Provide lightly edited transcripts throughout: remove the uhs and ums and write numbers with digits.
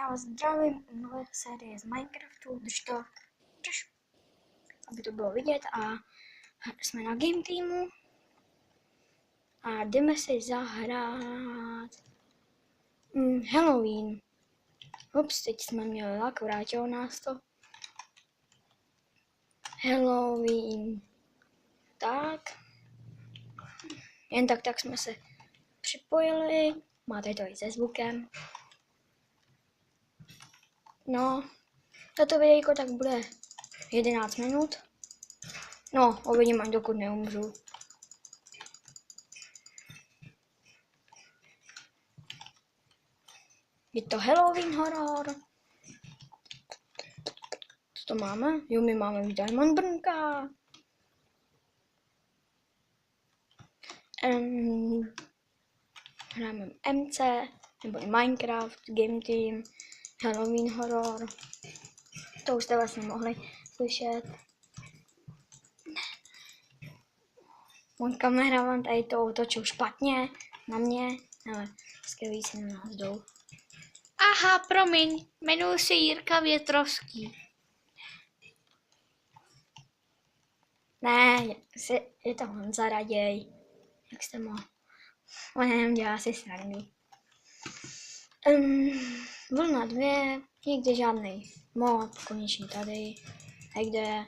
Já vás zdravím u nové série z Minecraftu, drž, aby to bylo vidět a jsme na Game Teamu a jdeme si zahrát Halloween. Ups, teď jsme měli lak, vrátilo nás to. Halloween. Tak. Jen tak jsme se připojili. Máte to i se zvukem. No, toto videjko tak bude 11 minut. No, uvidím, až dokud neumřu. Je to Halloween horor. Co to máme? Jo, my máme Diamond Brnka. Hrajeme MC, nebo i Minecraft, Game Team, Halloween horor. To už jste vlastně mohli slyšet. Můj kameraman tady to otočil špatně na mě, ale skvělý si na nás jdou. Aha, promiň, jmenuji se Jirka Větrovský. Ne, je to Honza Raděj. Jak jste mohl? On jenom dělá si srandu. Vlna 2, nikde žádný mod, konečně tady. A kde?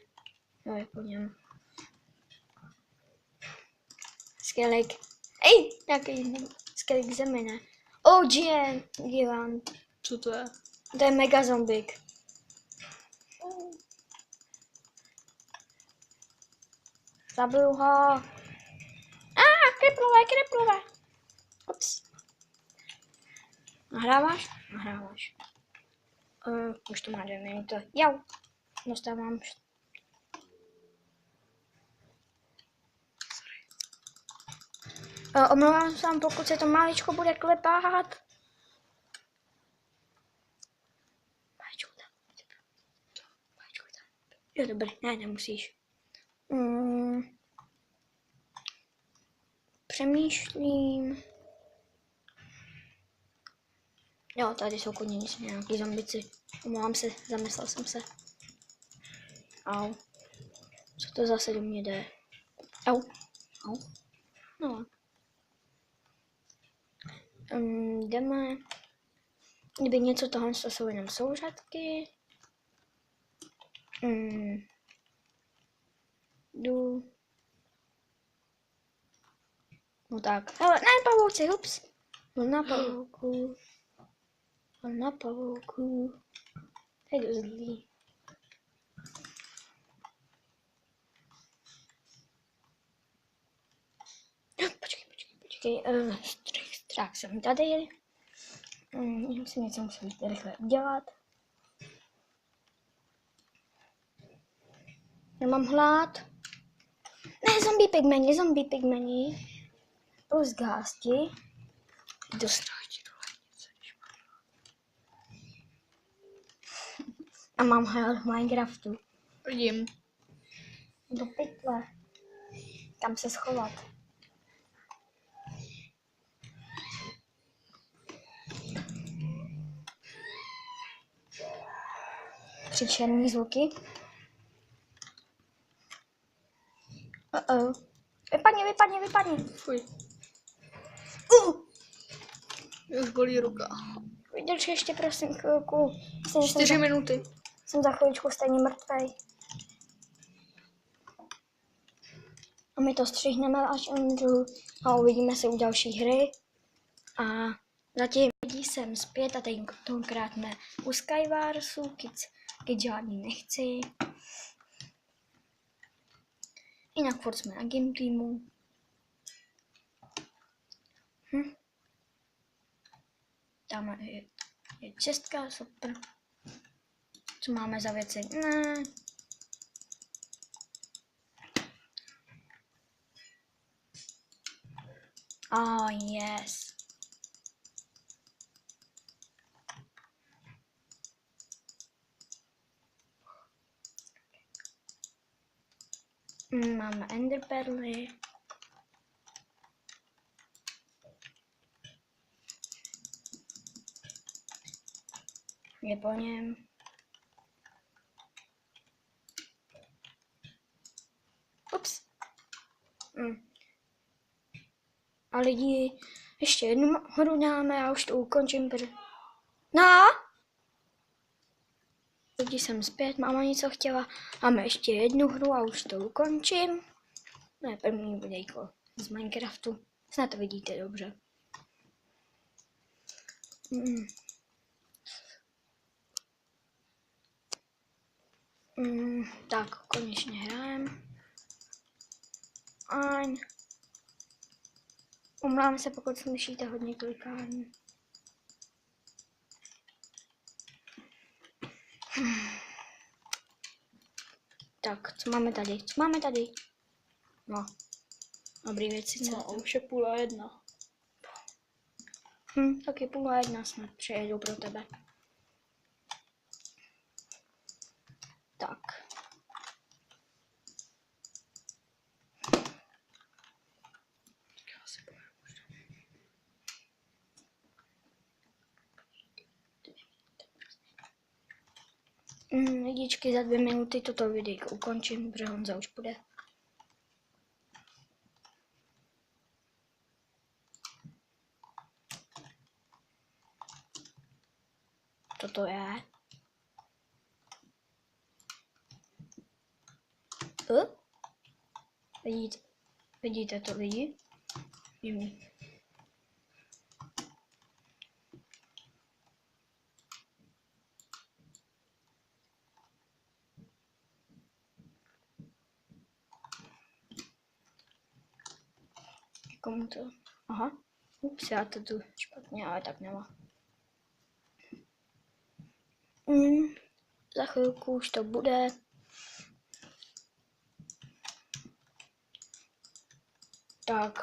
Jo, je po něm. Skelik. Ej, nějaký skelik zemi, ne? OG je gigant. Co to je? To je mega zombik. Zabiju ho. Kriplové. Ups. Nahráváš? Nahráváš. Už to má 2 minuty. Jau. Dostávám. Omlouvám se vám, pokud se to maličko bude klepat. Jo, dobrý, ne, nemusíš. Přemýšlím. Jo, tady jsou konečně nějaký zombici. Omlouvám se, zamyslel jsem se. Au. Co to zase do mě jde? Au. No. Jdeme. Kdyby něco tohle jsou jenom souřadky. Jdu. No tak. Hele, ne, pavouci, ups. Na pavouku. Na pavouku. Jdu zlý. Počkej. Strach jsem tady. Si něco musím rychle udělat. Nemám hlad. Ne, zombie pigmeni. Plus gásti. A mám hrát v Minecraftu. Vidím. Do pytle. Kam se schovat. Příšerný zvuky. Vypadni. Fuj. Už bolí ruka. Vydrž ještě prosím chvilku. 4 minuty. Jsem za chviličku stejně mrtvej. A my to střihneme až umřu a uvidíme se u další hry. A zatím lidí jsem zpět a tenkrát jsme u Skywarsu, kids žádný nechci. Jinak furt jsme na Game Teamu. Tam je čestka, super. Co máme za věci? Ne. Yes. Máme enderperly. Je po něm. Ups. A lidi, ještě jednu hru dáme, já už to ukončím. No! Lidi, jsem zpět, máma něco chtěla. Máme ještě jednu hru a už to ukončím. Ne, první videjko z Minecraftu. Snad to vidíte dobře. Tak, konečně hrajem. Omlám se, pokud slyšíte hodně klikání. Tak, co máme tady? Co máme tady? No, dobrý věci. No, už je 0:30. Tak je 0:30, snad přejedu pro tebe. Tak. Lidičky, za 2 minuty toto videjko ukončím, protože Honza už bude. Toto je. Vidíte to, lidi? Divný. Komu to? Aha. Ups, já to tu špatně, ale tak nemá. Za chvilku už to bude. Tak.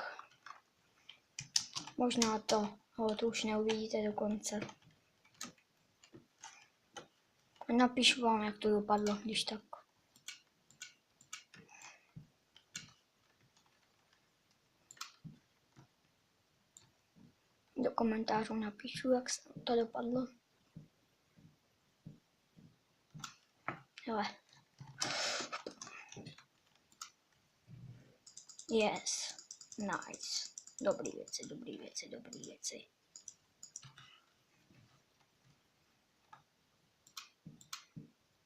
Možná to už neuvidíte do konce. Napíšu vám, jak to dopadlo, když tak. Do komentářů napíšu, jak to dopadlo. Hele. Yes. Nice. Dobrý věci, dobrý věci, dobrý věci.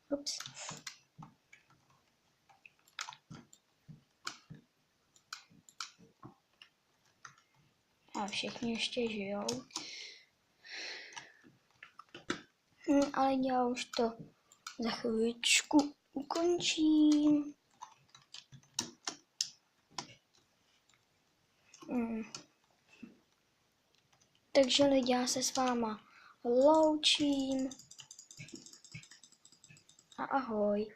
Ups. A všichni ještě žijou. Ale já už to za chvíličku ukončím. Takže lidi, já se s váma loučím. A ahoj.